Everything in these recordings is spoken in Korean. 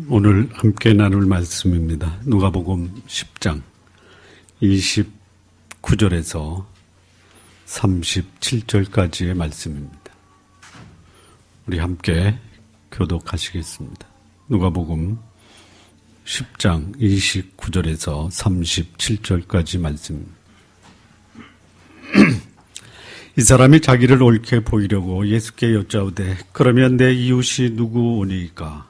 오늘 함께 나눌 말씀입니다. 누가복음 10장 29절에서 37절까지의 말씀입니다. 우리 함께 교독하시겠습니다. 누가복음 10장 29절에서 37절까지 말씀입니다. 이 사람이 자기를 옳게 보이려고 예수께 여짜오되 그러면 내 이웃이 누구오니까?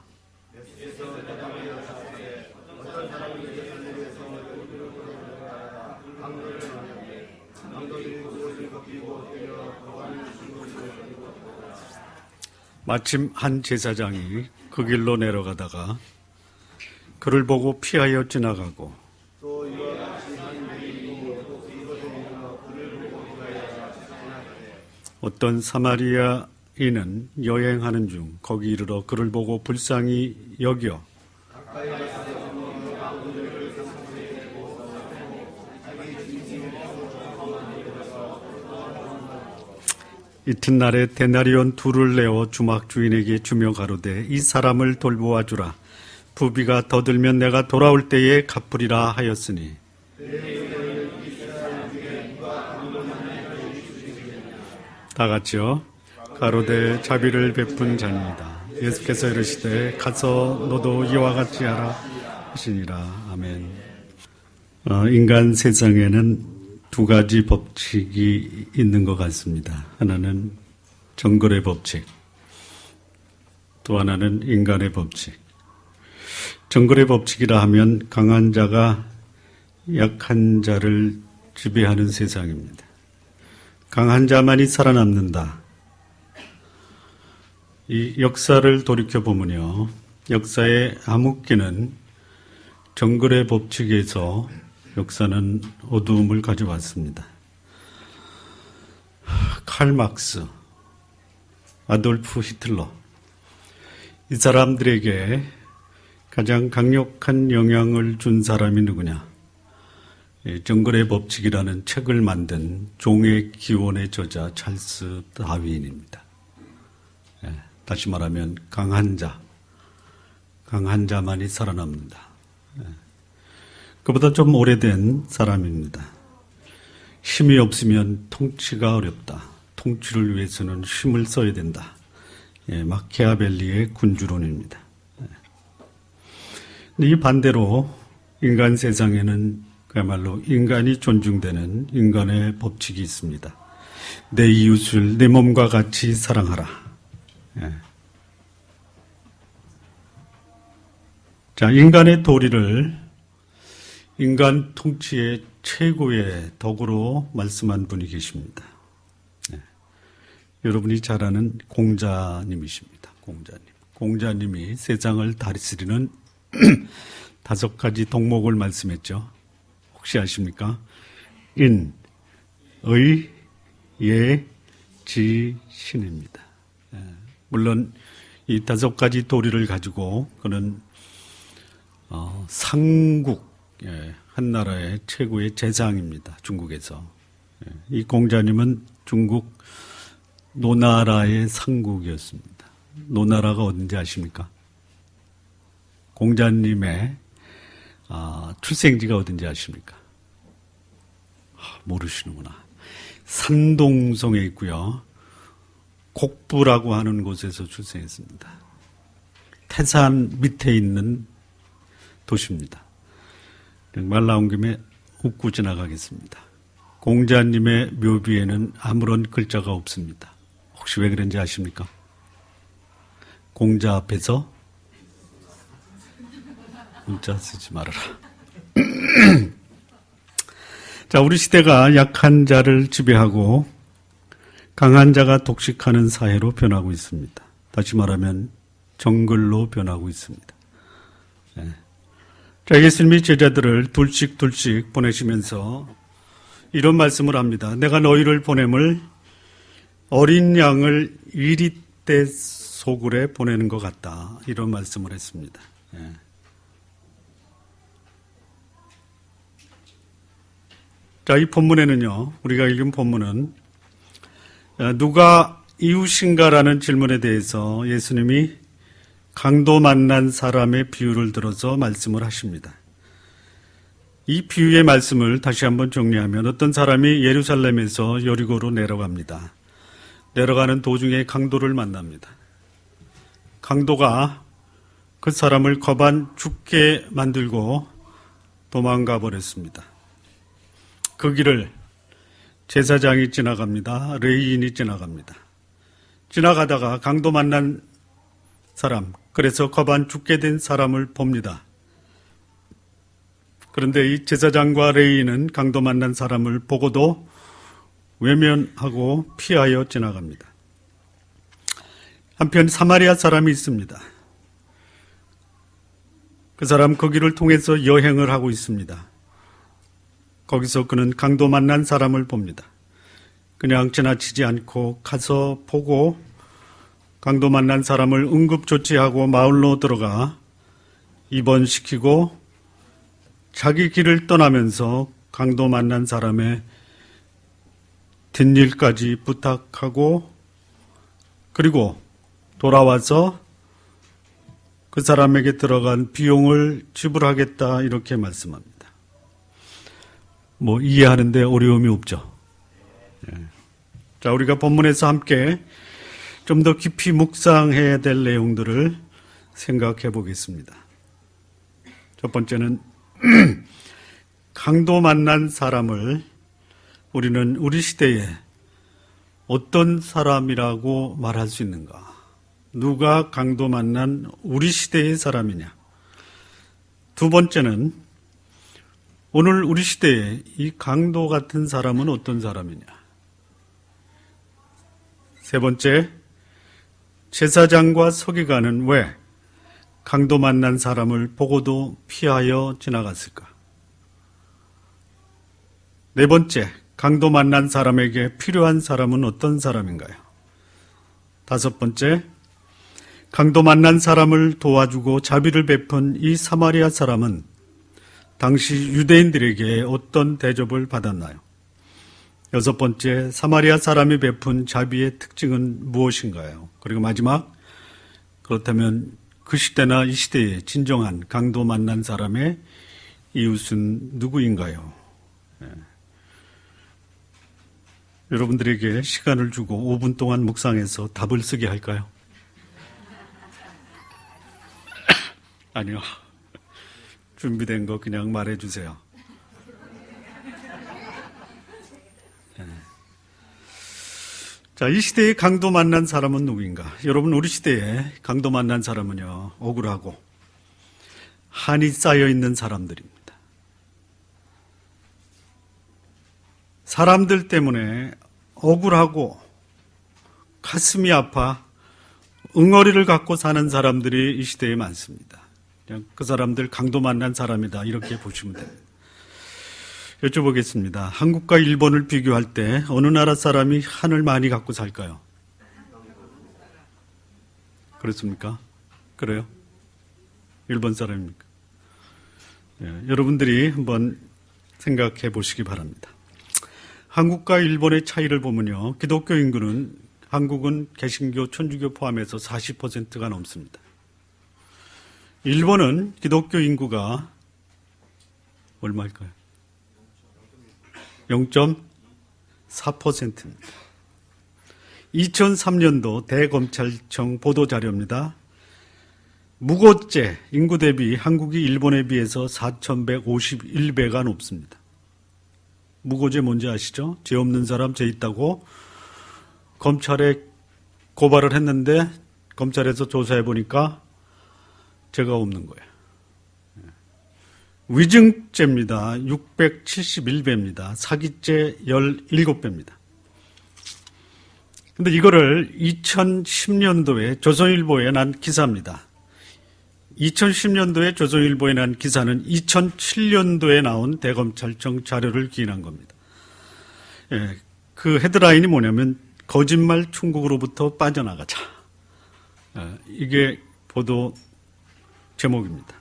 마침 한 제사장이 그 길로 내려가다가 그를 보고 피하여 지나가고 어떤 사마리아인은 여행하는 중 거기 이르러 그를 보고 불쌍히 여겨 이튿날에 데나리온 2를 내어 주막 주인에게 주며 가로되 이 사람을 돌보아 주라. 부비가 더 들면 내가 돌아올 때에 갚으리라 하였으니 다 같이요. 가로되 자비를 베푼 자니이다. 예수께서 이르시되 가서 너도 이와 같이 하라 하시니라. 아멘. 인간 세상에는 두 가지 법칙이 있는 것 같습니다. 하나는 정글의 법칙, 또 하나는 인간의 법칙. 정글의 법칙이라 하면 강한 자가 약한 자를 지배하는 세상입니다. 강한 자만이 살아남는다. 이 역사를 돌이켜보면요, 역사의 암흑기는 정글의 법칙에서 역사는 어두움을 가져왔습니다. 칼 막스, 아돌프 히틀러, 이 사람들에게 가장 강력한 영향을 준 사람이 누구냐? 정글의 법칙이라는 책을 만든 종의 기원의 저자 찰스 다윈입니다. 다시 말하면 강한 자만이 살아남는다. 그보다 좀 오래된 사람입니다. 힘이 없으면 통치가 어렵다. 통치를 위해서는 힘을 써야 된다. 마키아벨리의 군주론입니다. 근데 이 반대로 인간 세상에는 그야말로 인간이 존중되는 인간의 법칙이 있습니다. 내 이웃을 내 몸과 같이 사랑하라. 자, 인간의 도리를 인간 통치의 최고의 덕으로 말씀한 분이 계십니다. 여러분이 잘 아는 공자님이십니다. 공자님이 세상을 다스리는 5가지 덕목을 말씀했죠. 혹시 아십니까? 인, 의, 예, 지, 신입니다. 물론 이 5가지 도리를 가지고 그는 상국, 한 나라의 최고의 재상입니다. 중국에서. 이 공자님은 중국 노나라의 상국이었습니다. 노나라가 어딘지 아십니까? 공자님의 출생지가 어딘지 아십니까? 모르시는구나. 산동성에 있고요. 곡부라고 하는 곳에서 출생했습니다. 태산 밑에 있는 도시입니다. 말 나온 김에 웃고 지나가겠습니다. 공자님의 묘비에는 아무런 글자가 없습니다. 혹시 왜 그런지 아십니까? 공자 앞에서 문자 쓰지 말아라. 자, 우리 시대가 약한 자를 지배하고 강한 자가 독식하는 사회로 변하고 있습니다. 다시 말하면 정글로 변하고 있습니다. 자, 예수님이 제자들을 둘씩 보내시면서 이런 말씀을 합니다. 내가 너희를 보냄을 어린 양을 이리떼 소굴에 보내는 것 같다. 이런 말씀을 했습니다. 자, 이 본문에는요, 우리가 읽은 본문은 누가 이웃인가라는 질문에 대해서 예수님이 강도 만난 사람의 비유를 들어서 말씀을 하십니다. 이 비유의 말씀을 다시 한번 정리하면 어떤 사람이 예루살렘에서 여리고로 내려갑니다. 내려가는 도중에 강도를 만납니다. 강도가 그 사람을 거반 죽게 만들고 도망가 버렸습니다. 그 길을 제사장이 지나갑니다. 레위인이 지나갑니다. 지나가다가 강도 만난 사람, 그래서 거반 죽게 된 사람을 봅니다. 그런데 이 제사장과 레위인은 강도 만난 사람을 보고도 외면하고 피하여 지나갑니다. 한편 사마리아 사람이 있습니다. 그 사람 그 길을 통해서 여행을 하고 있습니다. 거기서 그는 강도 만난 사람을 봅니다. 그냥 지나치지 않고 가서 보고 강도 만난 사람을 응급조치하고 마을로 들어가 입원시키고 자기 길을 떠나면서 강도 만난 사람의 뒷일까지 부탁하고 그리고 돌아와서 그 사람에게 들어간 비용을 지불하겠다 이렇게 말씀합니다. 이해하는데 어려움이 없죠. 자, 우리가 본문에서 함께 좀 더 깊이 묵상해야 될 내용들을 생각해 보겠습니다. 첫 번째는 강도 만난 사람을 우리는 우리 시대에 어떤 사람이라고 말할 수 있는가? 누가 강도 만난 우리 시대의 사람이냐? 두 번째는 오늘 우리 시대에 이 강도 같은 사람은 어떤 사람이냐? 세 번째, 제사장과 서기관은 왜 강도 만난 사람을 보고도 피하여 지나갔을까? 네 번째, 강도 만난 사람에게 필요한 사람은 어떤 사람인가요? 다섯 번째, 강도 만난 사람을 도와주고 자비를 베푼 이 사마리아 사람은 당시 유대인들에게 어떤 대접을 받았나요? 여섯 번째, 사마리아 사람이 베푼 자비의 특징은 무엇인가요? 그리고 마지막, 그렇다면 그 시대나 이 시대에 진정한 강도 만난 사람의 이웃은 누구인가요? 여러분들에게 시간을 주고 5분 동안 묵상해서 답을 쓰게 할까요? 아니요. 준비된 거 그냥 말해주세요. 자, 이 시대에 강도 만난 사람은 누구인가? 여러분, 우리 시대에 강도 만난 사람은요, 억울하고 한이 쌓여있는 사람들입니다. 사람들 때문에 억울하고 가슴이 아파 응어리를 갖고 사는 사람들이 이 시대에 많습니다. 그냥 그 사람들 강도 만난 사람이다 이렇게 보시면 됩니다. 여쭤보겠습니다. 한국과 일본을 비교할 때 어느 나라 사람이 한을 많이 갖고 살까요? 그렇습니까? 그래요? 일본 사람입니까? 여러분들이 한번 생각해 보시기 바랍니다. 한국과 일본의 차이를 보면요, 기독교 인구는 한국은 개신교, 천주교 포함해서 40%가 넘습니다. 일본은 기독교 인구가 얼마일까요? 0.4%입니다. 2003년도 대검찰청 보도자료입니다. 무고죄 인구 대비 한국이 일본에 비해서 4,151배가 높습니다. 무고죄 뭔지 아시죠? 죄 없는 사람 죄 있다고 검찰에 고발을 했는데 검찰에서 조사해 보니까 죄가 없는 거예요. 위증죄입니다. 671배입니다. 사기죄 17배입니다. 근데 이거를 2010년도에 조선일보에 난 기사입니다. 2010년도에 조선일보에 난 기사는 2007년도에 나온 대검찰청 자료를 기인한 겁니다. 그 헤드라인이 뭐냐면 거짓말 천국으로부터 빠져나가자. 이게 보도 제목입니다.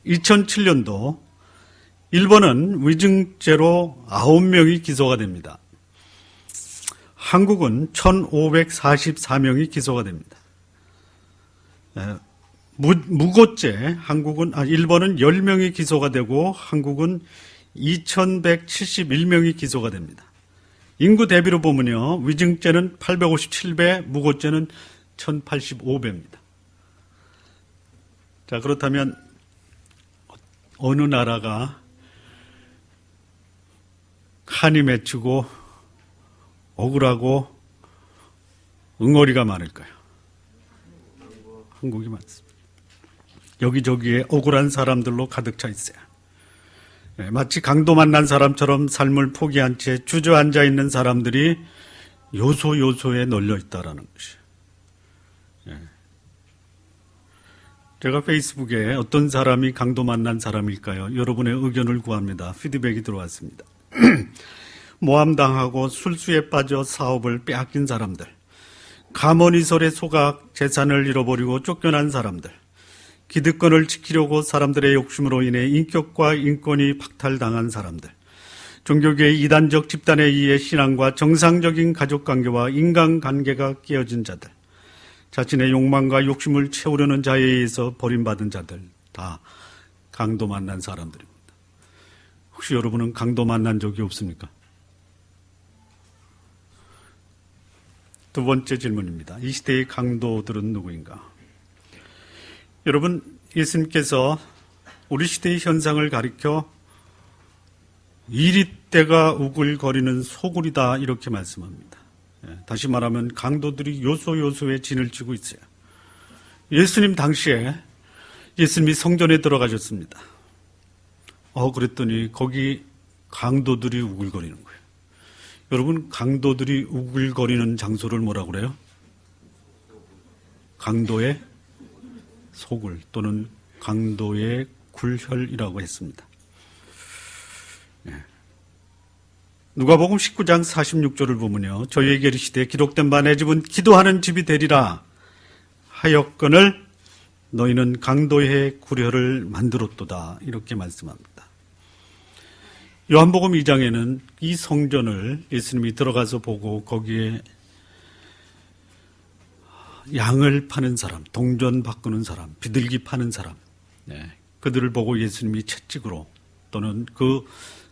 2007년도 일본은 위증죄로 9명이 기소가 됩니다. 한국은 1,544명이 기소가 됩니다. 무고죄, 일본은 10명이 기소가 되고 한국은 2171명이 기소가 됩니다. 인구 대비로 보면요, 위증죄는 857배, 무고죄는 1085배입니다. 자, 그렇다면 어느 나라가 한이 맺히고 억울하고 응어리가 많을까요? 한국이 많습니다. 여기저기에 억울한 사람들로 가득 차 있어요. 마치 강도 만난 사람처럼 삶을 포기한 채 주저앉아 있는 사람들이 요소요소에 널려 있다라는 것이에요. 제가 페이스북에 어떤 사람이 강도 만난 사람일까요? 여러분의 의견을 구합니다. 피드백이 들어왔습니다. 모함당하고 술수에 빠져 사업을 빼앗긴 사람들, 가머니설에 속아 재산을 잃어버리고 쫓겨난 사람들, 기득권을 지키려고 사람들의 욕심으로 인해 인격과 인권이 박탈당한 사람들, 종교계의 이단적 집단에 의해 신앙과 정상적인 가족관계와 인간관계가 깨어진 자들, 자신의 욕망과 욕심을 채우려는 자에 의해서 버림받은 자들, 다 강도 만난 사람들입니다. 혹시 여러분은 강도 만난 적이 없습니까? 두 번째 질문입니다. 이 시대의 강도들은 누구인가? 여러분, 예수님께서 우리 시대의 현상을 가리켜 이리때가 우글거리는 소굴이다 이렇게 말씀합니다. 다시 말하면 강도들이 요소요소에 진을 치고 있어요. 예수님 당시에 예수님이 성전에 들어가셨습니다. 그랬더니 거기 강도들이 우글거리는 거예요. 여러분, 강도들이 우글거리는 장소를 뭐라고 그래요? 강도의 소굴 또는 강도의 굴혈이라고 했습니다. 누가복음 19장 46절을 보면요, 저희에게 이르시되 기록된 바 내 집은 기도하는 집이 되리라 하였거늘 너희는 강도의 굴혈을 만들었도다 이렇게 말씀합니다. 요한복음 2장에는 이 성전을 예수님이 들어가서 보고 거기에 양을 파는 사람, 동전 바꾸는 사람, 비둘기 파는 사람, 그들을 보고 예수님이 채찍으로 또는 그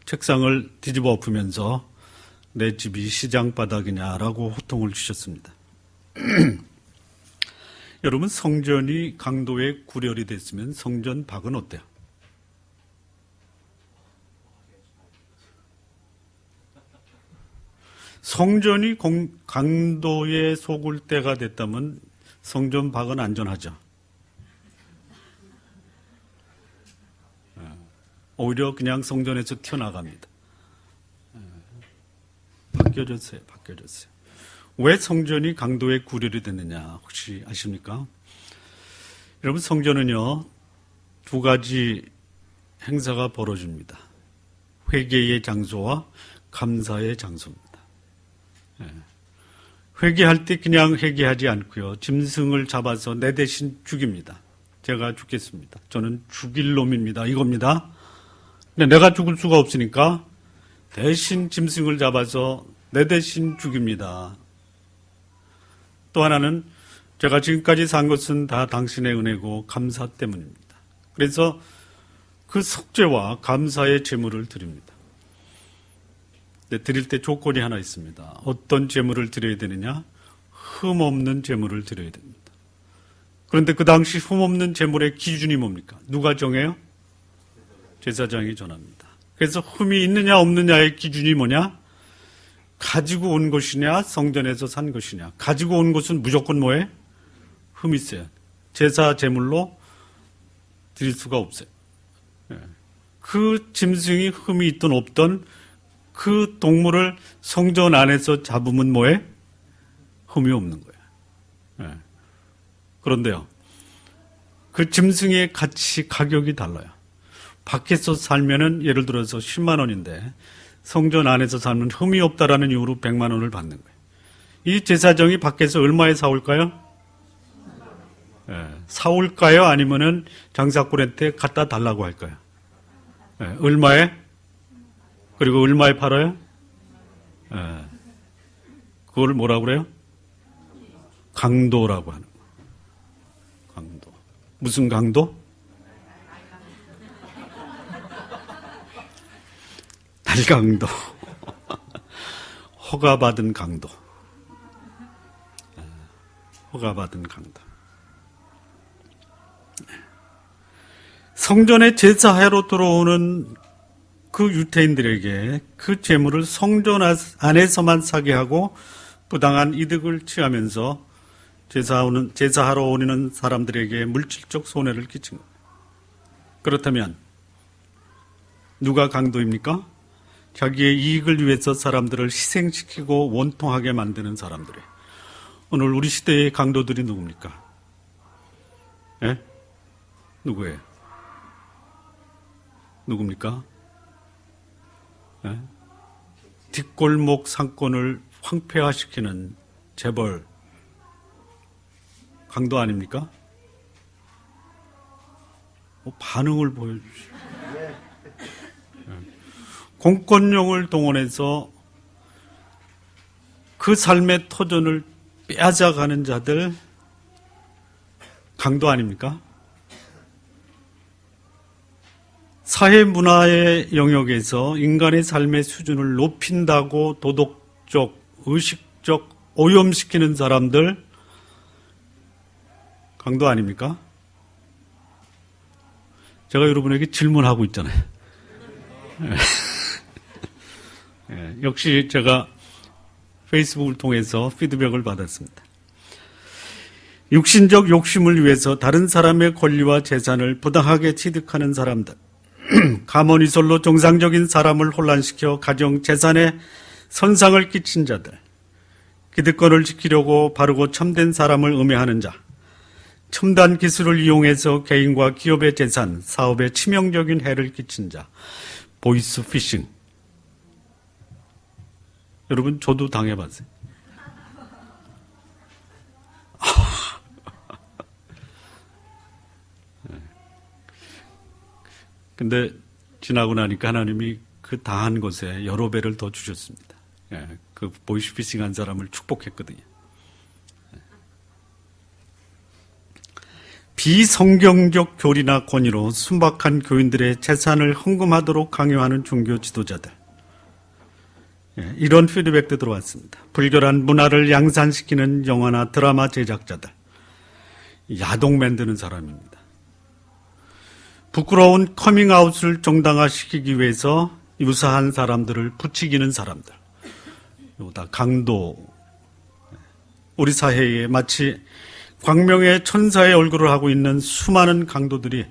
책상을 뒤집어 엎으면서 내 집이 시장 바닥이냐라고 호통을 주셨습니다. 여러분, 성전이 강도의 굴혈이 됐으면 성전 밖은 어때요? 성전이 강도의 속을 때가 됐다면 성전 밖은 안전하죠. 오히려 그냥 성전에서 튀어나갑니다. 바뀌어졌어요. 왜 성전이 강도의 굴혈이 됐느냐 혹시 아십니까? 여러분, 성전은요, 두 가지 행사가 벌어집니다. 회개의 장소와 감사의 장소입니다. 회개할 때 그냥 회개하지 않고요, 짐승을 잡아서 내 대신 죽입니다. 제가 죽겠습니다. 저는 죽일 놈입니다. 이겁니다. 근데 내가 죽을 수가 없으니까 대신 짐승을 잡아서 내 대신 죽입니다. 또 하나는 제가 지금까지 산 것은 다 당신의 은혜고 감사 때문입니다. 그래서 그 속죄와 감사의 제물을 드립니다. 드릴 때 조건이 하나 있습니다. 어떤 제물을 드려야 되느냐? 흠 없는 제물을 드려야 됩니다. 그런데 그 당시 흠 없는 제물의 기준이 뭡니까? 누가 정해요? 제사장이 정합니다. 그래서 흠이 있느냐 없느냐의 기준이 뭐냐? 가지고 온 것이냐 성전에서 산 것이냐. 가지고 온 것은 무조건 뭐예요? 흠이 있어요. 제사 제물로 드릴 수가 없어요. 그 짐승이 흠이 있든 없든 그 동물을 성전 안에서 잡으면 뭐해? 흠이 없는 거예요. 그런데요, 그 짐승의 가격이 달라요. 밖에서 살면은 예를 들어서 10만 원인데 성전 안에서 살면 흠이 없다라는 이유로 100만 원을 받는 거예요. 이 제사장이 밖에서 얼마에 사올까요? 사올까요? 아니면은 장사꾼한테 갖다 달라고 할까요? 얼마에? 그리고 얼마에 팔아요? 그걸 뭐라고 그래요? 강도라고 하는 거예요. 강도. 무슨 강도? 날강도. 허가받은 강도. 허가받은 강도. 성전에 제사하러 들어오는 그 유대인들에게 그 재물을 성전 안에서만 사게 하고 부당한 이득을 취하면서 제사하러 오는 사람들에게 물질적 손해를 끼친 것. 그렇다면 누가 강도입니까? 자기의 이익을 위해서 사람들을 희생시키고 원통하게 만드는 사람들이. 오늘 우리 시대의 강도들이 누굽니까? 예? 누구예요? 누굽니까? 예? 뒷골목 상권을 황폐화시키는 재벌 강도 아닙니까? 반응을 보여주시오. 공권력을 동원해서 그 삶의 터전을 빼앗아가는 자들 강도 아닙니까? 사회 문화의 영역에서 인간의 삶의 수준을 높인다고 도덕적, 의식적 오염시키는 사람들 강도 아닙니까? 제가 여러분에게 질문하고 있잖아요. 역시 제가 페이스북을 통해서 피드백을 받았습니다. 육신적 욕심을 위해서 다른 사람의 권리와 재산을 부당하게 취득하는 사람들, 가문이설로 정상적인 사람을 혼란시켜 가정 재산에 손상을 끼친 자들, 기득권을 지키려고 바르고 참된 사람을 음해하는 자, 첨단 기술을 이용해서 개인과 기업의 재산, 사업에 치명적인 해를 끼친 자, 보이스 피싱. 여러분, 저도 당해봤어요. 근데 지나고 나니까 하나님이 그 당한 것에 여러 배를 더 주셨습니다. 그 보이스피싱 한 사람을 축복했거든요. 비성경적 교리나 권위로 순박한 교인들의 재산을 헌금하도록 강요하는 종교 지도자들. 이런 피드백도 들어왔습니다. 불결한 문화를 양산시키는 영화나 드라마 제작자들. 야동 만드는 사람입니다. 부끄러운 커밍아웃을 정당화시키기 위해서 유사한 사람들을 부추기는 사람들. 이거 다 강도. 우리 사회에 마치 광명의 천사의 얼굴을 하고 있는 수많은 강도들이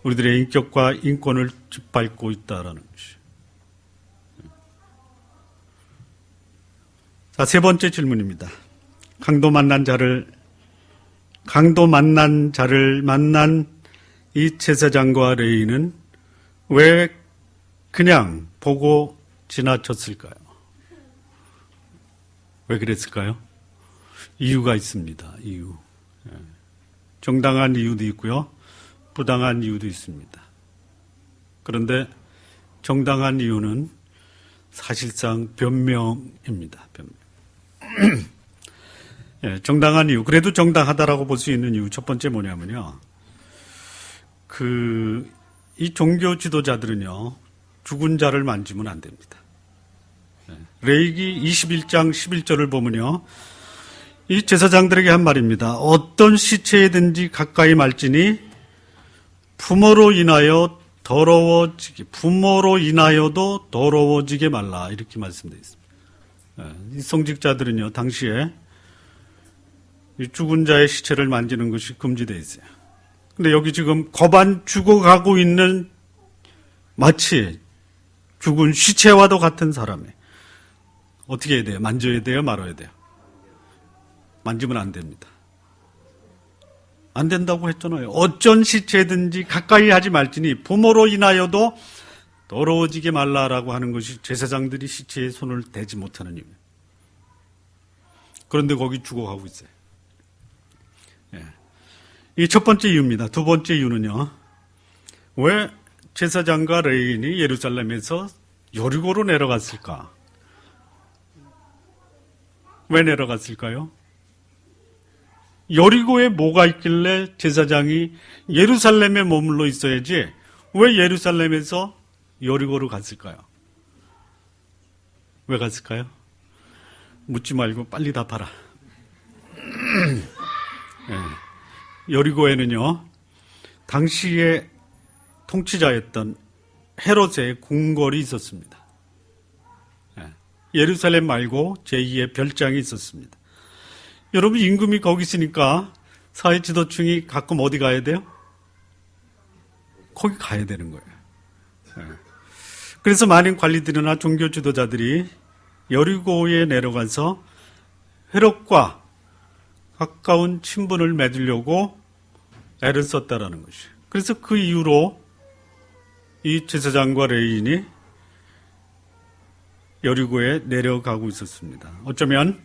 우리들의 인격과 인권을 짓밟고 있다라는 것이. 자, 세 번째 질문입니다. 강도 만난 자를 만난 이 제사장과 레위는 왜 그냥 보고 지나쳤을까요? 왜 그랬을까요? 이유가 있습니다. 이유. 정당한 이유도 있고요. 부당한 이유도 있습니다. 그런데 정당한 이유는 사실상 변명입니다. 변명. 정당한 이유. 그래도 정당하다라고 볼 수 있는 이유. 첫 번째 뭐냐면요. 이 종교 지도자들은요. 죽은 자를 만지면 안 됩니다. 레위기 21장 11절을 보면요. 이 제사장들에게 한 말입니다. 어떤 시체에든지 가까이 말지니 부모로 인하여도 더러워지게 말라. 이렇게 말씀되어 있습니다. 이 성직자들은요, 당시에 이 죽은 자의 시체를 만지는 것이 금지되어 있어요. 근데 여기 지금 거반 죽어가고 있는 마치 죽은 시체와도 같은 사람이 어떻게 해야 돼요? 만져야 돼요? 말아야 돼요? 만지면 안 됩니다. 안 된다고 했잖아요. 어쩐 시체든지 가까이 하지 말지니 부모로 인하여도 더러워지게 말라라고 하는 것이 제사장들이 시체에 손을 대지 못하는 이유예요. 그런데 거기 죽어가고 있어요. 이 첫 번째 이유입니다. 두 번째 이유는요. 왜 제사장과 레위인이 예루살렘에서 여리고로 내려갔을까? 왜 내려갔을까요? 여리고에 뭐가 있길래 제사장이 예루살렘에 머물러 있어야지 왜 예루살렘에서 여리고로 갔을까요? 왜 갔을까요? 묻지 말고 빨리 답하라. 네. 여리고에는요, 당시에 통치자였던 헤롯의 궁궐이 있었습니다. 예루살렘 말고 제2의 별장이 있었습니다. 여러분, 임금이 거기 있으니까 사회 지도층이 가끔 어디 가야 돼요? 거기 가야 되는 거예요. 그래서 많은 관리들이나 종교 지도자들이 여리고에 내려가서 헤롯과 가까운 친분을 맺으려고 애를 썼다라는 것이에요. 그래서 그 이후로 이 제사장과 레위인이 여리고에 내려가고 있었습니다. 어쩌면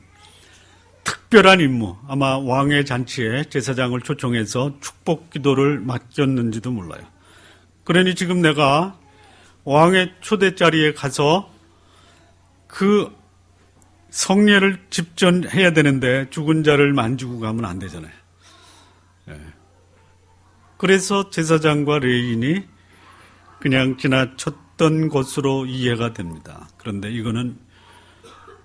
특별한 임무, 아마 왕의 잔치에 제사장을 초청해서 축복 기도를 맡겼는지도 몰라요. 그러니 지금 내가 왕의 초대 자리에 가서 그 성례를 집전해야 되는데 죽은 자를 만지고 가면 안 되잖아요. 그래서 제사장과 레위인이 그냥 지나쳤던 것으로 이해가 됩니다. 그런데 이거는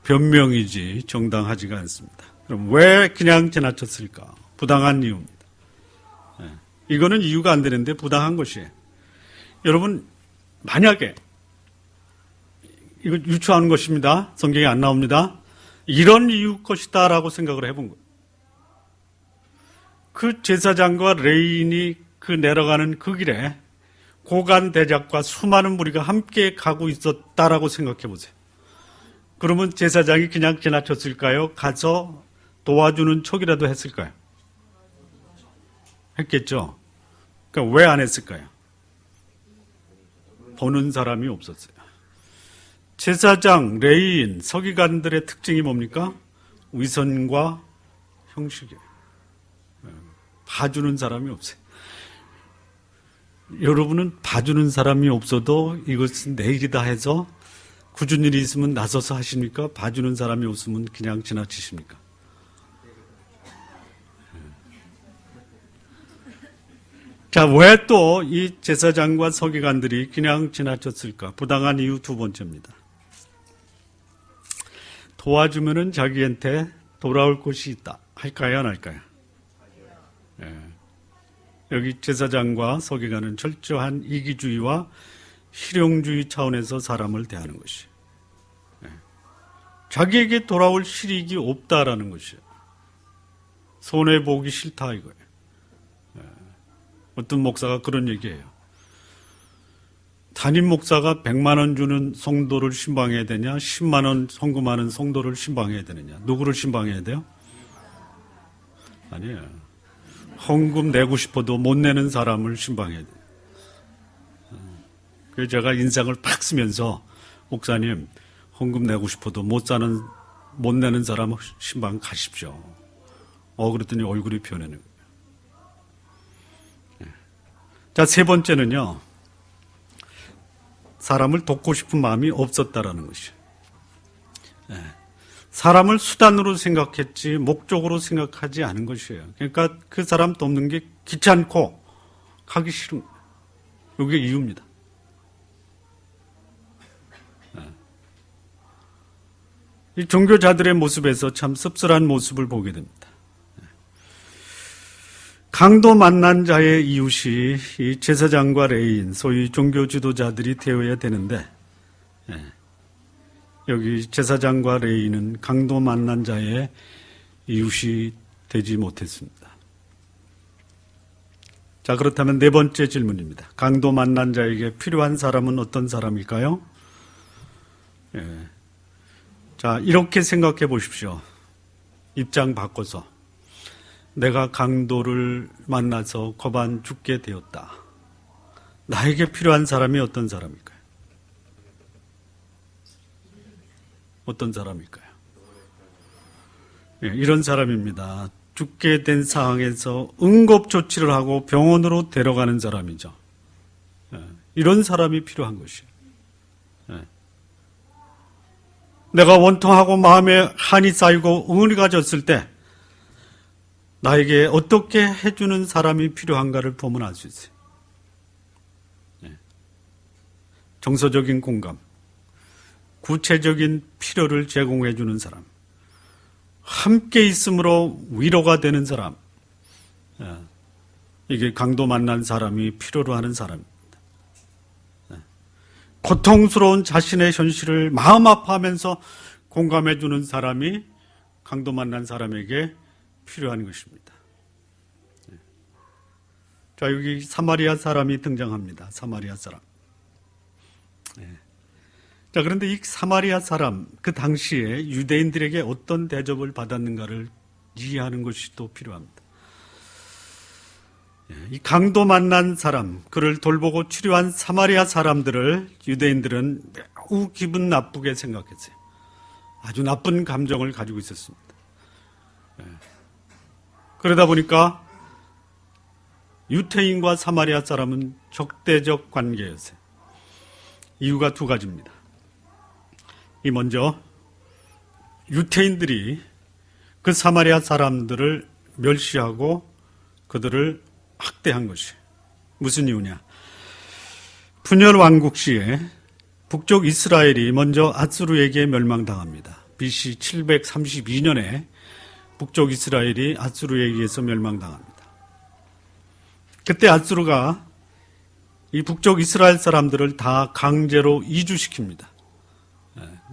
변명이지 정당하지가 않습니다. 그럼 왜 그냥 지나쳤을까? 부당한 이유입니다. 이거는 이유가 안 되는데 부당한 것이에요. 여러분, 만약에 이거 유추하는 것입니다. 성경에 안 나옵니다. 이런 이유 것이다 라고 생각을 해본 거예요. 그 제사장과 레위인이 그 내려가는 그 길에 고관 대작과 수많은 무리가 함께 가고 있었다라고 생각해 보세요. 그러면 제사장이 그냥 지나쳤을까요? 가서 도와주는 척이라도 했을까요? 했겠죠. 그러니까 왜 안 했을까요? 보는 사람이 없었어요. 제사장, 레위인, 서기관들의 특징이 뭡니까? 위선과 형식이에요. 봐주는 사람이 없어요. 여러분은 봐주는 사람이 없어도 이것은 내일이다 해서 굳은 일이 있으면 나서서 하십니까? 봐주는 사람이 없으면 그냥 지나치십니까? 자, 왜 또 이 제사장과 서기관들이 그냥 지나쳤을까? 부당한 이유 두 번째입니다. 도와주면은 자기한테 돌아올 것이 있다. 할까요, 안 할까요? 여기 제사장과 서기관은 철저한 이기주의와 실용주의 차원에서 사람을 대하는 것이에요. 자기에게 돌아올 실익이 없다라는 것이에요. 손해보기 싫다 이거예요. 어떤 목사가 그런 얘기해요. 담임 목사가 100만 원 주는 성도를 신방해야 되냐, 10만 원 헌금하는 성도를 신방해야 되느냐. 누구를 신방해야 돼요? 아니에요. 헌금 내고 싶어도 못 내는 사람을 신방해야 돼요. 그래서 제가 인상을 팍 쓰면서 목사님, 헌금 내고 싶어도 못 내는 사람 신방 가십시오. 그랬더니 얼굴이 변하는 거예요. 자, 세 번째는요. 사람을 돕고 싶은 마음이 없었다라는 것이에요. 사람을 수단으로 생각했지 목적으로 생각하지 않은 것이에요. 그러니까 그 사람 돕는 게 귀찮고 가기 싫은 거예요. 이게 이유입니다. 이 종교자들의 모습에서 참 씁쓸한 모습을 보게 됩니다. 강도 만난 자의 이웃이 이 제사장과 레위인, 소위 종교 지도자들이 되어야 되는데 여기 제사장과 레위인은 강도 만난 자의 이웃이 되지 못했습니다. 자, 그렇다면 네 번째 질문입니다. 강도 만난 자에게 필요한 사람은 어떤 사람일까요? 자, 이렇게 생각해 보십시오. 입장 바꿔서. 내가 강도를 만나서 거반 죽게 되었다. 나에게 필요한 사람이 어떤 사람일까요? 어떤 사람일까요? 이런 사람입니다. 죽게 된 상황에서 응급조치를 하고 병원으로 데려가는 사람이죠. 이런 사람이 필요한 것이에요. 내가 원통하고 마음에 한이 쌓이고 응어리가 졌을 때 나에게 어떻게 해주는 사람이 필요한가를 보면 알 수 있어요. 정서적인 공감, 구체적인 필요를 제공해주는 사람, 함께 있음으로 위로가 되는 사람, 이게 강도 만난 사람이 필요로 하는 사람입니다. 고통스러운 자신의 현실을 마음 아파하면서 공감해주는 사람이 강도 만난 사람에게 필요한 것입니다. 자, 여기 사마리아 사람이 등장합니다. 사마리아 사람. 자, 그런데 이 사마리아 사람, 그 당시에 유대인들에게 어떤 대접을 받았는가를 이해하는 것이 또 필요합니다. 이 강도 만난 사람, 그를 돌보고 치료한 사마리아 사람들을 유대인들은 매우 기분 나쁘게 생각했어요. 아주 나쁜 감정을 가지고 있었습니다. 그러다 보니까 유태인과 사마리아 사람은 적대적 관계였어요. 이유가 두 가지입니다. 이 먼저 유태인들이 그 사마리아 사람들을 멸시하고 그들을 학대한 것이 무슨 이유냐? 분열 왕국 시에 북쪽 이스라엘이 먼저 아수르에게 멸망당합니다. BC 732년에 북쪽 이스라엘이 아수르에 의해서 멸망당합니다. 그때 아수르가 이 북쪽 이스라엘 사람들을 다 강제로 이주시킵니다.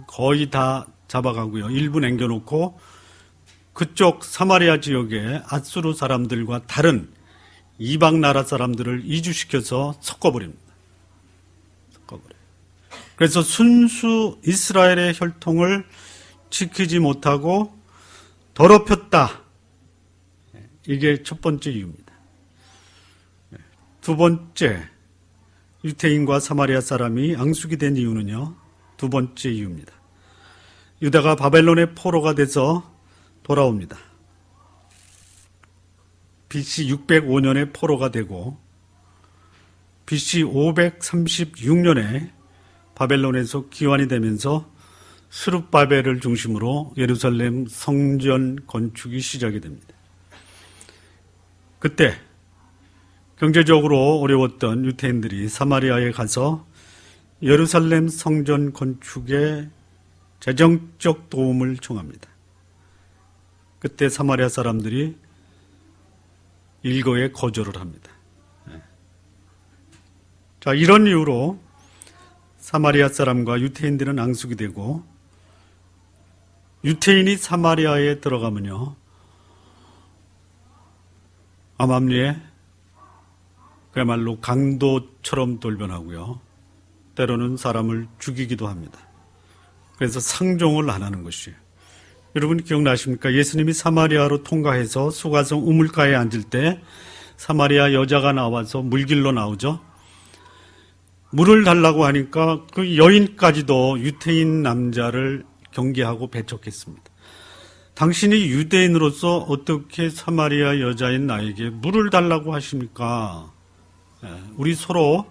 거의 다 잡아가고요. 일부 남겨놓고 그쪽 사마리아 지역에 아수르 사람들과 다른 이방 나라 사람들을 이주시켜서 섞어버립니다. 그래서 순수 이스라엘의 혈통을 지키지 못하고 더럽혔다. 이게 첫 번째 이유입니다. 두 번째, 유태인과 사마리아 사람이 앙숙이 된 이유는요. 두 번째 이유입니다. 유다가 바벨론의 포로가 돼서 돌아옵니다. BC 605년에 포로가 되고 BC 536년에 바벨론에서 기환이 되면서 스룹바벨을 중심으로 예루살렘 성전 건축이 시작이 됩니다. 그때 경제적으로 어려웠던 유태인들이 사마리아에 가서 예루살렘 성전 건축에 재정적 도움을 청합니다. 그때 사마리아 사람들이 일거에 거절을 합니다. 자, 이런 이유로 사마리아 사람과 유태인들은 앙숙이 되고 유태인이 사마리아에 들어가면요 암암리에 그야말로 강도처럼 돌변하고요 때로는 사람을 죽이기도 합니다. 그래서 상종을 안 하는 것이에요. 여러분 기억나십니까? 예수님이 사마리아로 통과해서 수가성 우물가에 앉을 때 사마리아 여자가 나와서 물길로 나오죠. 물을 달라고 하니까 그 여인까지도 유태인 남자를 경계하고 배척했습니다. 당신이 유대인으로서 어떻게 사마리아 여자인 나에게 물을 달라고 하십니까? 우리 서로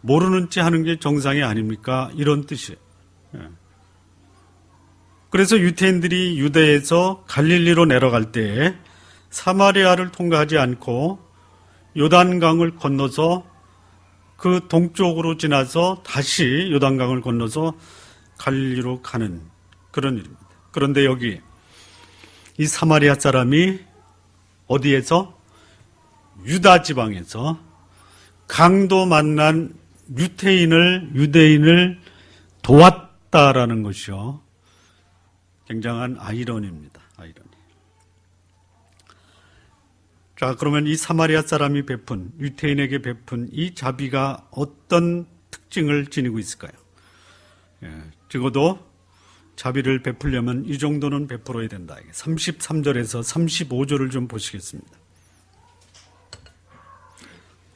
모르는 체 하는 게 정상이 아닙니까? 이런 뜻이에요. 그래서 유태인들이 유대에서 갈릴리로 내려갈 때 사마리아를 통과하지 않고 요단강을 건너서 그 동쪽으로 지나서 다시 요단강을 건너서 갈릴리로 가는 그런 일입니다. 그런데 여기 이 사마리아 사람이 어디에서? 유다 지방에서 강도 만난 유대인을 도왔다라는 것이요. 굉장한 아이러니입니다. 아이러니. 자, 그러면 이 사마리아 사람이 베푼, 유태인에게 베푼 이 자비가 어떤 특징을 지니고 있을까요? 적어도 자비를 베풀려면 이 정도는 베풀어야 된다. 33절에서 35절을 좀 보시겠습니다.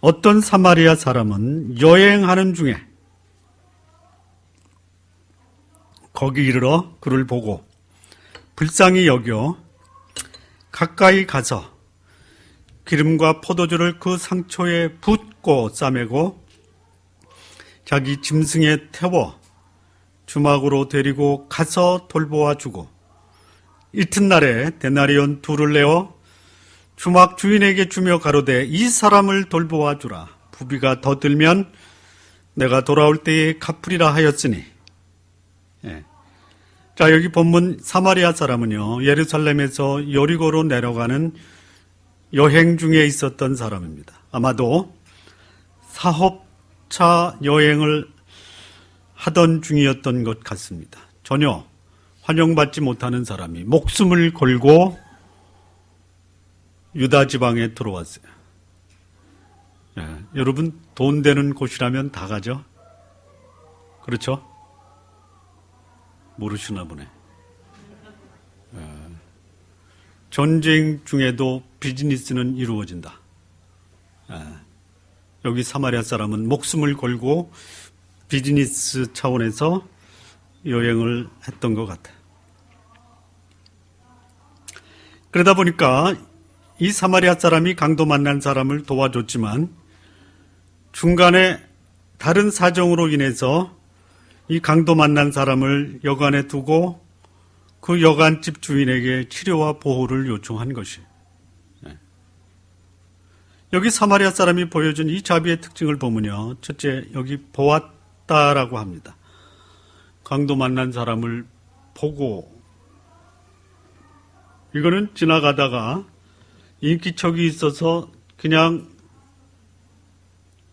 어떤 사마리아 사람은 여행하는 중에 거기 이르러 그를 보고 불쌍히 여겨 가까이 가서 기름과 포도주를 그 상처에 붓고 싸매고 자기 짐승에 태워 주막으로 데리고 가서 돌보아 주고 이튿날에 데나리온 둘을 내어 주막 주인에게 주며 가로되 이 사람을 돌보아 주라. 부비가 더 들면 내가 돌아올 때에 갚으리라 하였으니. 예. 자, 여기 본문 사마리아 사람은요, 예루살렘에서 여리고로 내려가는 여행 중에 있었던 사람입니다. 아마도 사업차 여행을 하던 중이었던 것 같습니다. 전혀 환영받지 못하는 사람이 목숨을 걸고 유다 지방에 들어왔어요. 예, 여러분 돈 되는 곳이라면 다 가죠? 그렇죠? 모르시나 보네. 예, 전쟁 중에도 비즈니스는 이루어진다. 예, 여기 사마리아 사람은 목숨을 걸고 비즈니스 차원에서 여행을 했던 것 같아요. 그러다 보니까 이 사마리아 사람이 강도 만난 사람을 도와줬지만 중간에 다른 사정으로 인해서 이 강도 만난 사람을 여관에 두고 그 여관집 주인에게 치료와 보호를 요청한 것이에요. 여기 사마리아 사람이 보여준 이 자비의 특징을 보면요. 첫째, 여기 보았다라고 합니다. 강도 만난 사람을 보고, 이거는 지나가다가 인기척이 있어서 그냥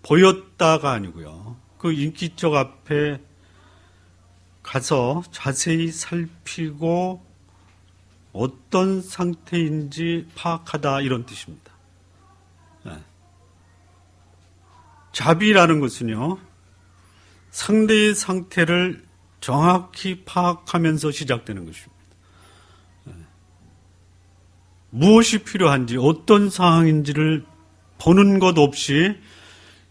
보였다가 아니고요. 그 인기척 앞에 가서 자세히 살피고 어떤 상태인지 파악하다, 이런 뜻입니다. 자비라는 것은요, 상대의 상태를 정확히 파악하면서 시작되는 것입니다. 무엇이 필요한지, 어떤 상황인지를 보는 것 없이,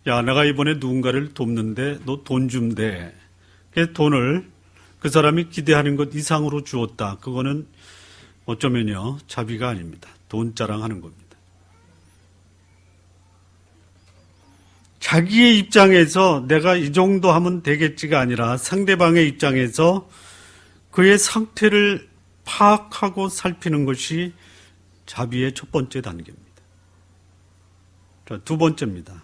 야, 내가 이번에 누군가를 돕는데 너 돈 좀 대. 그 돈을 그 사람이 기대하는 것 이상으로 주었다. 그거는 어쩌면요, 자비가 아닙니다. 돈 자랑하는 겁니다. 자기의 입장에서 내가 이 정도 하면 되겠지가 아니라 상대방의 입장에서 그의 상태를 파악하고 살피는 것이 자비의 첫 번째 단계입니다. 자, 두 번째입니다.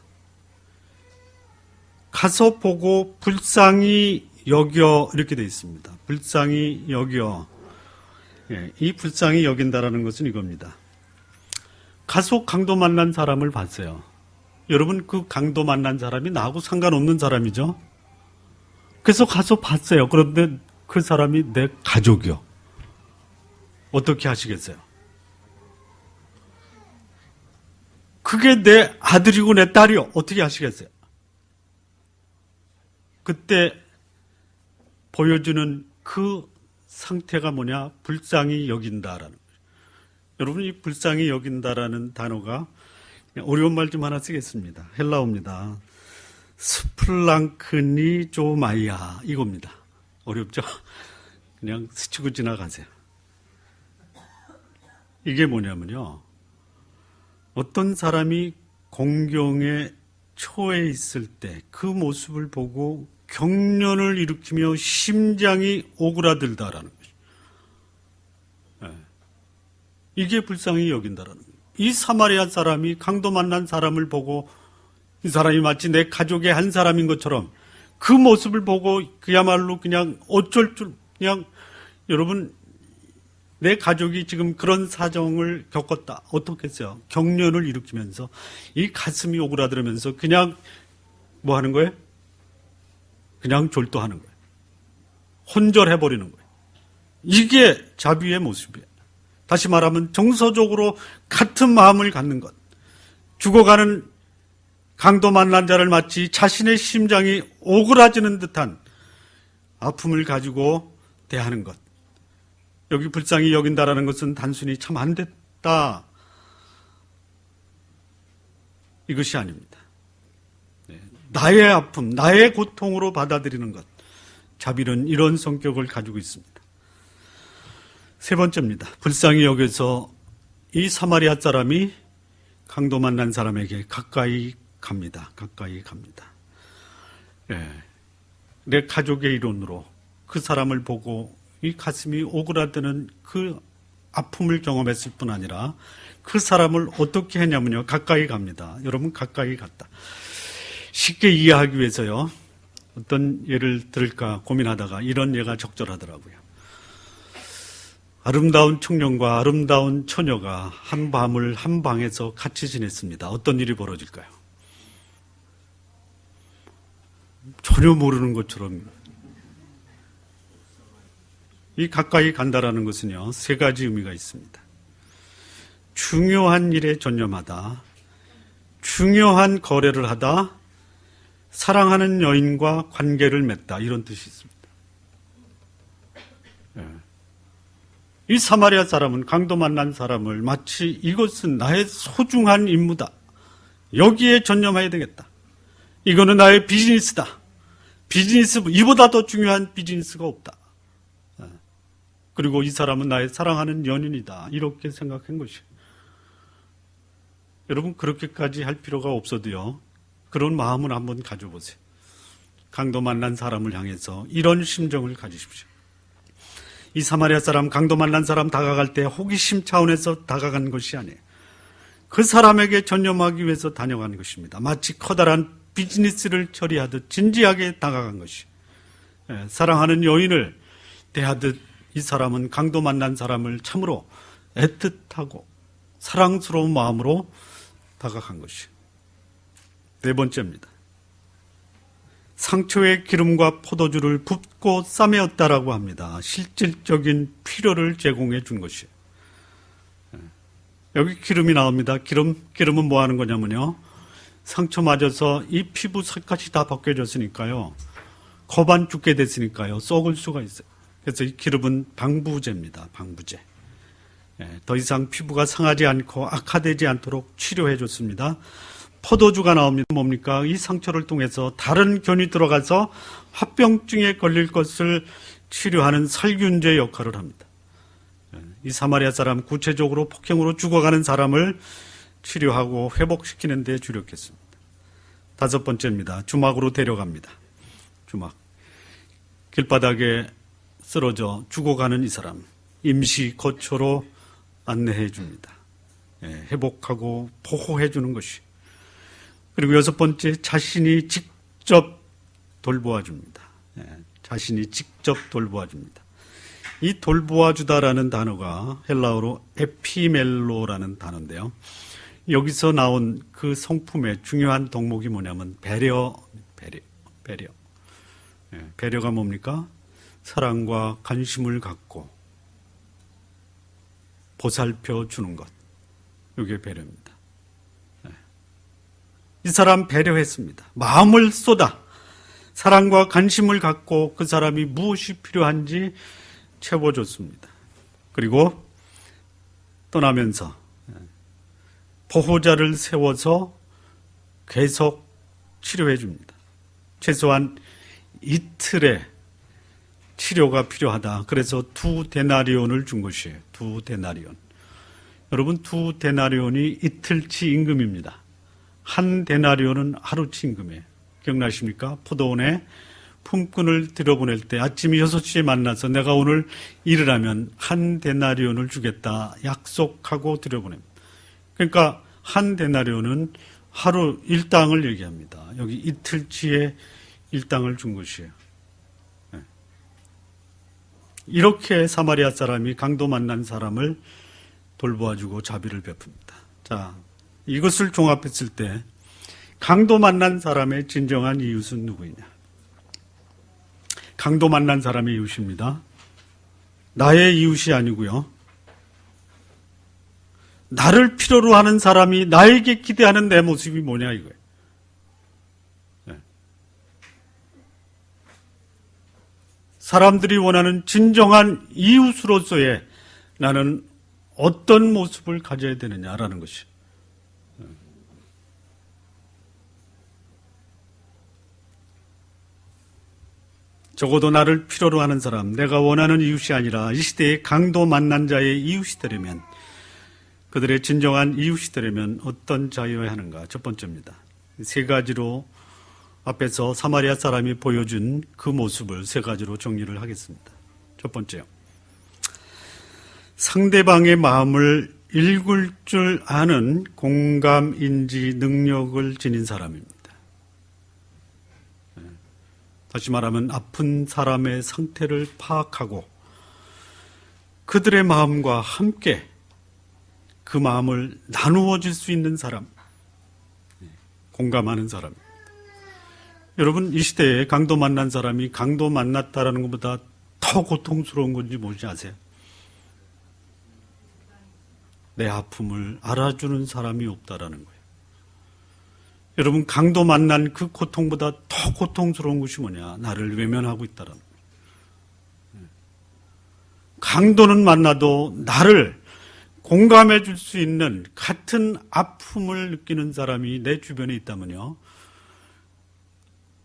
가서 보고 불쌍히 여겨, 이렇게 되어 있습니다. 불쌍히 여겨. 예, 이 불쌍히 여긴다라는 것은 이겁니다. 가서 강도 만난 사람을 봤어요. 여러분, 그 강도 만난 사람이 나하고 상관없는 사람이죠. 그래서 가서 봤어요. 그런데 그 사람이 내 가족이요. 어떻게 하시겠어요? 그게 내 아들이고 내 딸이요. 어떻게 하시겠어요? 그때 보여주는 그 상태가 뭐냐? 불쌍히 여긴다라는 거예요. 여러분, 이 불쌍히 여긴다라는 단어가 어려운 말 좀 하나 쓰겠습니다. 헬라어입니다. 스플랑크니 조마이아, 이겁니다. 어렵죠? 그냥 스치고 지나가세요. 이게 뭐냐면요, 어떤 사람이 공경에 처해 있을 때 그 모습을 보고 경련을 일으키며 심장이 오그라들다라는 거죠. 네. 이게 불쌍히 여긴다라는 거예요. 이 사마리아 사람이 강도 만난 사람을 보고 이 사람이 마치 내 가족의 한 사람인 것처럼 그 모습을 보고 그야말로 그냥 어쩔 줄, 그냥 여러분, 내 가족이 지금 그런 사정을 겪었다. 어떻겠어요? 경련을 일으키면서 이 가슴이 오그라들면서 그냥 뭐 하는 거예요? 그냥 졸도하는 거예요. 혼절해버리는 거예요. 이게 자비의 모습이에요. 다시 말하면 정서적으로 같은 마음을 갖는 것. 죽어가는 강도 만난 자를 마치 자신의 심장이 오그라지는 듯한 아픔을 가지고 대하는 것. 여기 불쌍히 여긴다라는 것은 단순히 참 안 됐다, 이것이 아닙니다. 나의 아픔, 나의 고통으로 받아들이는 것. 자비는 이런 성격을 가지고 있습니다. 세 번째입니다. 불쌍히 여겨서 이 사마리아 사람이 강도 만난 사람에게 가까이 갑니다. 가까이 갑니다. 예, 내 가족의 일원으로 그 사람을 보고 이 가슴이 오그라드는 그 아픔을 경험했을 뿐 아니라 그 사람을 어떻게 했냐면요. 가까이 갑니다. 여러분 가까이 갔다. 쉽게 이해하기 위해서요. 어떤 예를 들을까 고민하다가 이런 예가 적절하더라고요. 아름다운 청년과 아름다운 처녀가 한 밤을 한 방에서 같이 지냈습니다. 어떤 일이 벌어질까요? 전혀 모르는 것처럼. 이 가까이 간다라는 것은요, 세 가지 의미가 있습니다. 중요한 일에 전념하다, 중요한 거래를 하다, 사랑하는 여인과 관계를 맺다, 이런 뜻이 있습니다. 이 사마리아 사람은 강도 만난 사람을 마치 이것은 나의 소중한 임무다. 여기에 전념해야 되겠다. 이거는 나의 비즈니스다. 비즈니스, 이보다 더 중요한 비즈니스가 없다. 그리고 이 사람은 나의 사랑하는 연인이다. 이렇게 생각한 것이에요. 여러분 그렇게까지 할 필요가 없어도요. 그런 마음을 한번 가져보세요. 강도 만난 사람을 향해서 이런 심정을 가지십시오. 이 사마리아 사람, 강도 만난 사람 다가갈 때 호기심 차원에서 다가간 것이 아니에요. 그 사람에게 전념하기 위해서 다녀간 것입니다. 마치 커다란 비즈니스를 처리하듯 진지하게 다가간 것이. 사랑하는 여인을 대하듯 이 사람은 강도 만난 사람을 참으로 애틋하고 사랑스러운 마음으로 다가간 것이. 네 번째입니다. 상처에 기름과 포도주를 붓고 싸매었다라고 합니다. 실질적인 필요를 제공해 준 것이에요. 여기 기름이 나옵니다. 기름은 뭐 하는 거냐면요. 상처 맞아서 이 피부 색깔이 다 벗겨졌으니까요. 거반 죽게 됐으니까요. 썩을 수가 있어요. 그래서 이 기름은 방부제입니다. 방부제. 더 이상 피부가 상하지 않고 악화되지 않도록 치료해 줬습니다. 포도주가 나옵니다. 뭡니까? 이 상처를 통해서 다른 견이 들어가서 화병증에 걸릴 것을 치료하는 살균제 역할을 합니다. 이 사마리아 사람 구체적으로 폭행으로 죽어가는 사람을 치료하고 회복시키는 데 주력했습니다. 다섯 번째입니다. 주막으로 데려갑니다. 주막. 길바닥에 쓰러져 죽어가는 이 사람 임시 거처로 안내해 줍니다. 회복하고 보호해 주는 것이. 그리고 여섯 번째, 자신이 직접 돌보아 줍니다. 자신이 직접 돌보아 줍니다. 이 돌보아 주다라는 단어가 헬라어로 에피멜로라는 단어인데요. 여기서 나온 그 성품의 중요한 덕목이 뭐냐면 배려. 배려가 뭡니까? 사랑과 관심을 갖고 보살펴 주는 것. 이게 배려입니다. 이 사람 배려했습니다. 마음을 쏟아 사랑과 관심을 갖고 그 사람이 무엇이 필요한지 채워줬습니다. 그리고 떠나면서 보호자를 세워서 계속 치료해 줍니다. 최소한 이틀의 치료가 필요하다. 그래서 2데나리온을 준 것이에요. 2데나리온. 여러분 2데나리온이 이틀치 임금입니다. 1데나리온은 하루치 임금이에요. 기억나십니까? 포도원에 품꾼을 들여보낼 때 아침 6시에 만나서 내가 오늘 일을 하면 1데나리온을 주겠다 약속하고 들여보냅니다. 그러니까 1데나리온은 하루 일당을 얘기합니다. 여기 이틀치의 일당을 준 것이에요. 이렇게 사마리아 사람이 강도 만난 사람을 돌보아주고 자비를 베풉니다. 자, 이것을 종합했을 때 강도 만난 사람의 진정한 이웃은 누구이냐? 강도 만난 사람의 이웃입니다. 나의 이웃이 아니고요. 나를 필요로 하는 사람이 나에게 기대하는 내 모습이 뭐냐 이거예요. 사람들이 원하는 진정한 이웃으로서의 나는 어떤 모습을 가져야 되느냐라는 것이. 적어도 나를 필요로 하는 사람, 내가 원하는 이웃이 아니라 이 시대의 강도 만난 자의 이웃이 되려면, 그들의 진정한 이웃이 되려면 어떤 자여야 하는가? 첫 번째입니다. 세 가지로 앞에서 사마리아 사람이 보여준 그 모습을 세 가지로 정리를 하겠습니다. 첫 번째요. 상대방의 마음을 읽을 줄 아는 공감, 인지, 능력을 지닌 사람입니다. 다시 말하면 아픈 사람의 상태를 파악하고 그들의 마음과 함께 그 마음을 나누어 줄 수 있는 사람, 공감하는 사람입니다. 여러분, 이 시대에 강도 만난 사람이 강도 만났다라는 것보다 더 고통스러운 건지 뭔지 아세요? 내 아픔을 알아주는 사람이 없다라는 거예요. 여러분, 강도 만난 그 고통보다 더 고통스러운 것이 뭐냐? 나를 외면하고 있다라는 거예요. 강도는 만나도 나를 공감해 줄 수 있는 같은 아픔을 느끼는 사람이 내 주변에 있다면요,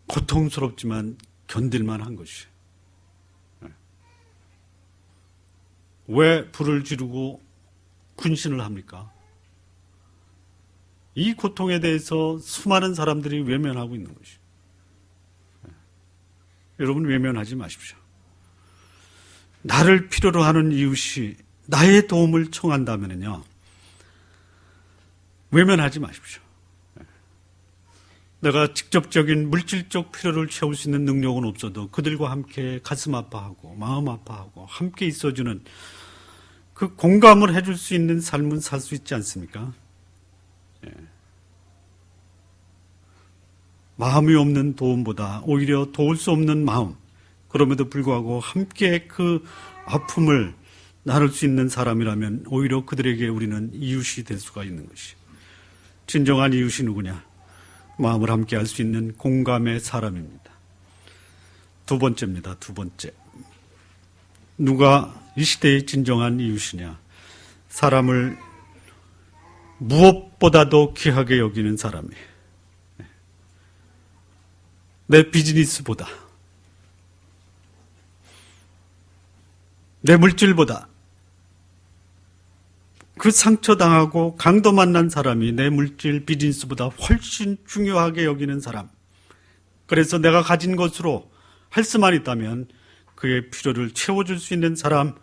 고통스럽지만 견딜만 한 것이에요. 왜 불을 지르고 군신을 합니까? 이 고통에 대해서 수많은 사람들이 외면하고 있는 것이에요. 여러분, 외면하지 마십시오. 나를 필요로 하는 이웃이 나의 도움을 청한다면요, 외면하지 마십시오. 내가 직접적인 물질적 필요를 채울 수 있는 능력은 없어도 그들과 함께 가슴 아파하고 마음 아파하고 함께 있어주는 그 공감을 해줄 수 있는 삶은 살 수 있지 않습니까? 마음이 없는 도움보다 오히려 도울 수 없는 마음, 그럼에도 불구하고 함께 그 아픔을 나눌 수 있는 사람이라면 오히려 그들에게 우리는 이웃이 될 수가 있는 것이. 진정한 이웃이 누구냐? 마음을 함께 할 수 있는 공감의 사람입니다. 두 번째입니다. 두 번째. 누가 이 시대의 진정한 이웃이냐? 사람을 무엇보다도 귀하게 여기는 사람이에요. 내 비즈니스보다, 내 물질보다, 그 상처당하고 강도 만난 사람이 내 물질, 비즈니스보다 훨씬 중요하게 여기는 사람. 그래서 내가 가진 것으로 할 수만 있다면 그의 필요를 채워줄 수 있는 사람,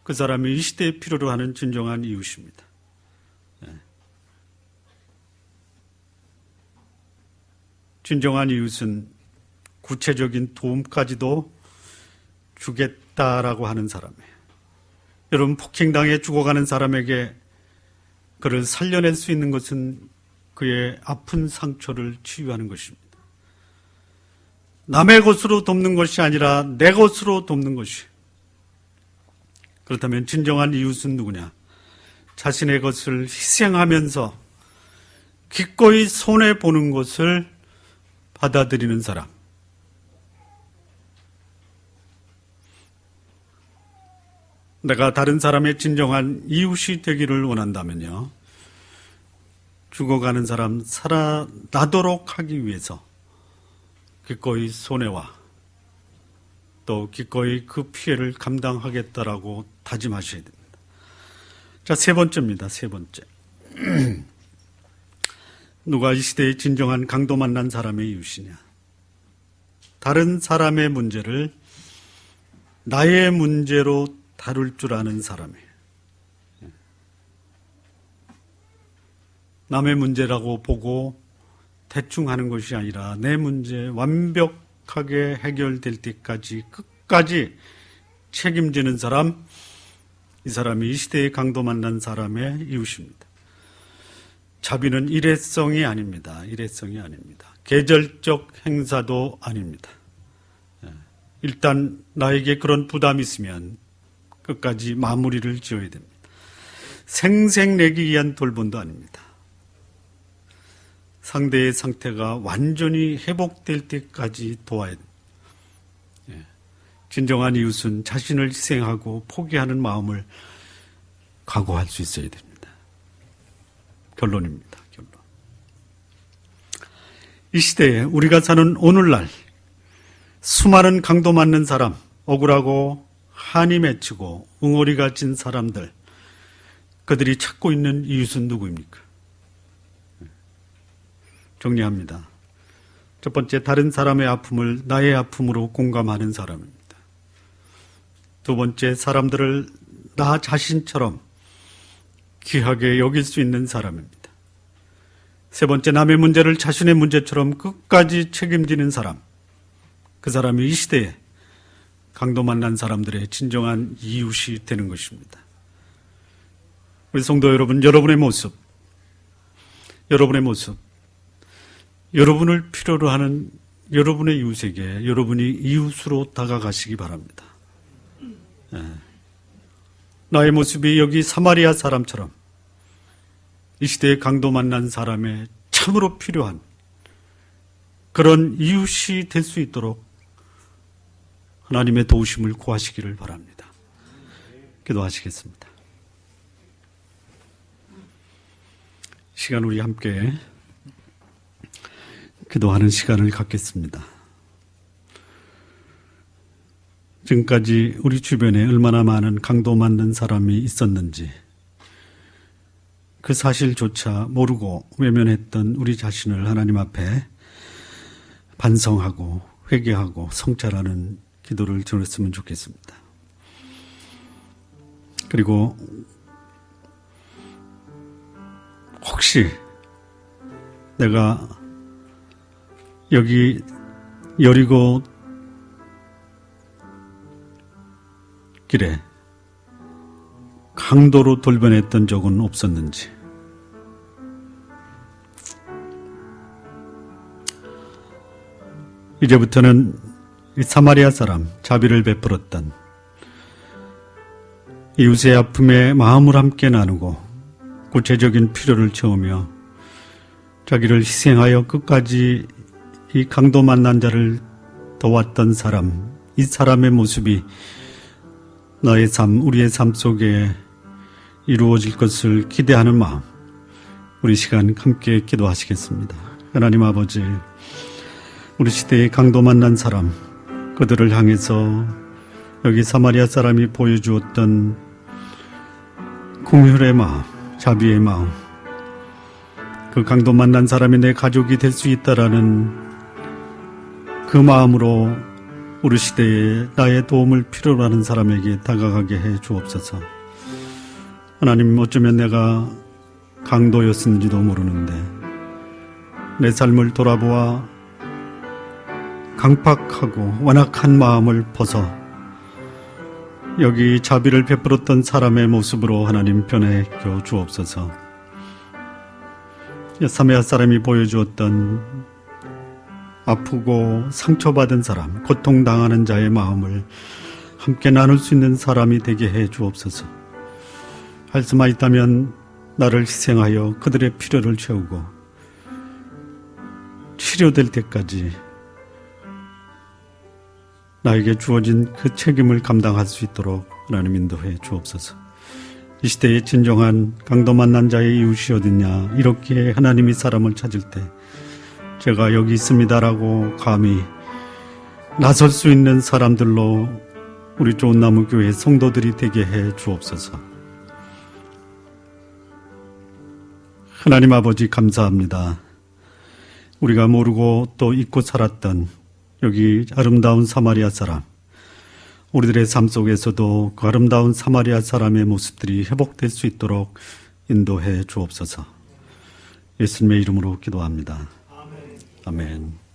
그 사람이 이 시대의 필요로 하는 진정한 이웃입니다. 진정한 이웃은 구체적인 도움까지도 주겠다라고 하는 사람이에요. 여러분, 폭행당해 죽어가는 사람에게 그를 살려낼 수 있는 것은 그의 아픈 상처를 치유하는 것입니다. 남의 것으로 돕는 것이 아니라 내 것으로 돕는 것이. 그렇다면 진정한 이웃은 누구냐? 자신의 것을 희생하면서 기꺼이 손해보는 것을 받아들이는 사람. 내가 다른 사람의 진정한 이웃이 되기를 원한다면요, 죽어가는 사람 살아나도록 하기 위해서 기꺼이 손해와 또 기꺼이 그 피해를 감당하겠다라고 다짐하셔야 됩니다. 자, 세 번째입니다. 세 번째. 누가 이 시대의 진정한 강도 만난 사람의 이웃이냐? 다른 사람의 문제를 나의 문제로 다룰 줄 아는 사람이에요. 남의 문제라고 보고 대충 하는 것이 아니라 내 문제 완벽하게 해결될 때까지 끝까지 책임지는 사람, 이 사람이 이 시대의 강도 만난 사람의 이웃입니다. 자비는 일회성이 아닙니다. 일회성이 아닙니다. 계절적 행사도 아닙니다. 일단 나에게 그런 부담이 있으면 끝까지 마무리를 지어야 됩니다. 생색내기 위한 돌봄도 아닙니다. 상대의 상태가 완전히 회복될 때까지 도와야 됩니다. 진정한 이웃은 자신을 희생하고 포기하는 마음을 각오할 수 있어야 됩니다. 결론입니다. 결론. 이 시대에 우리가 사는 오늘날 수많은 강도 맞는 사람, 억울하고 한이 맺히고 웅어리가 진 사람들, 그들이 찾고 있는 이웃은 누구입니까? 정리합니다. 첫 번째, 다른 사람의 아픔을 나의 아픔으로 공감하는 사람입니다. 두 번째, 사람들을 나 자신처럼 귀하게 여길 수 있는 사람입니다. 세 번째, 남의 문제를 자신의 문제처럼 끝까지 책임지는 사람. 그 사람이 이 시대에 강도 만난 사람들의 진정한 이웃이 되는 것입니다. 우리 성도 여러분, 여러분의 모습, 여러분을 필요로 하는 여러분의 이웃에게 여러분이 이웃으로 다가가시기 바랍니다. 나의 모습이 여기 사마리아 사람처럼 이 시대에 강도 만난 사람의 참으로 필요한 그런 이웃이 될 수 있도록 하나님의 도우심을 구하시기를 바랍니다. 기도하시겠습니다. 시간 우리 함께 기도하는 시간을 갖겠습니다. 지금까지 우리 주변에 얼마나 많은 강도 만든 사람이 있었는지 그 사실조차 모르고 외면했던 우리 자신을 하나님 앞에 반성하고 회개하고 성찰하는 기도를 드렸으면 좋겠습니다. 그리고 혹시 내가 여기 여리고 길에 강도로 돌변했던 적은 없었는지, 이제부터는 이 사마리아 사람 자비를 베풀었던 이웃의 아픔에 마음을 함께 나누고 구체적인 필요를 채우며 자기를 희생하여 끝까지 이 강도 만난 자를 도왔던 사람, 이 사람의 모습이 나의 삶, 우리의 삶 속에 이루어질 것을 기대하는 마음, 우리 시간 함께 기도하시겠습니다. 하나님 아버지, 우리 시대의 강도 만난 사람, 그들을 향해서 여기 사마리아 사람이 보여주었던 긍휼의 마음, 자비의 마음, 그 강도 만난 사람이 내 가족이 될 수 있다라는 그 마음으로 우리 시대에 나의 도움을 필요로 하는 사람에게 다가가게 해 주옵소서. 하나님, 어쩌면 내가 강도였는지도 모르는데 내 삶을 돌아보아 강팍하고 완악한 마음을 벗어 여기 자비를 베풀었던 사람의 모습으로 하나님 변해겨 주옵소서. 사마리아 사람이 보여주었던 아프고 상처받은 사람, 고통당하는 자의 마음을 함께 나눌 수 있는 사람이 되게 해 주옵소서. 할 수만 있다면 나를 희생하여 그들의 필요를 채우고 치료될 때까지 나에게 주어진 그 책임을 감당할 수 있도록 하나님 인도해 주옵소서. 이 시대의 진정한 강도 만난 자의 이웃이 어딨냐, 이렇게 하나님이 사람을 찾을 때 제가 여기 있습니다라고 감히 나설 수 있는 사람들로 우리 좋은 나무 교회 성도들이 되게 해 주옵소서. 하나님 아버지, 감사합니다. 우리가 모르고 또 잊고 살았던 여기 아름다운 사마리아 사람, 우리들의 삶 속에서도 그 아름다운 사마리아 사람의 모습들이 회복될 수 있도록 인도해 주옵소서. 예수님의 이름으로 기도합니다. 아멘.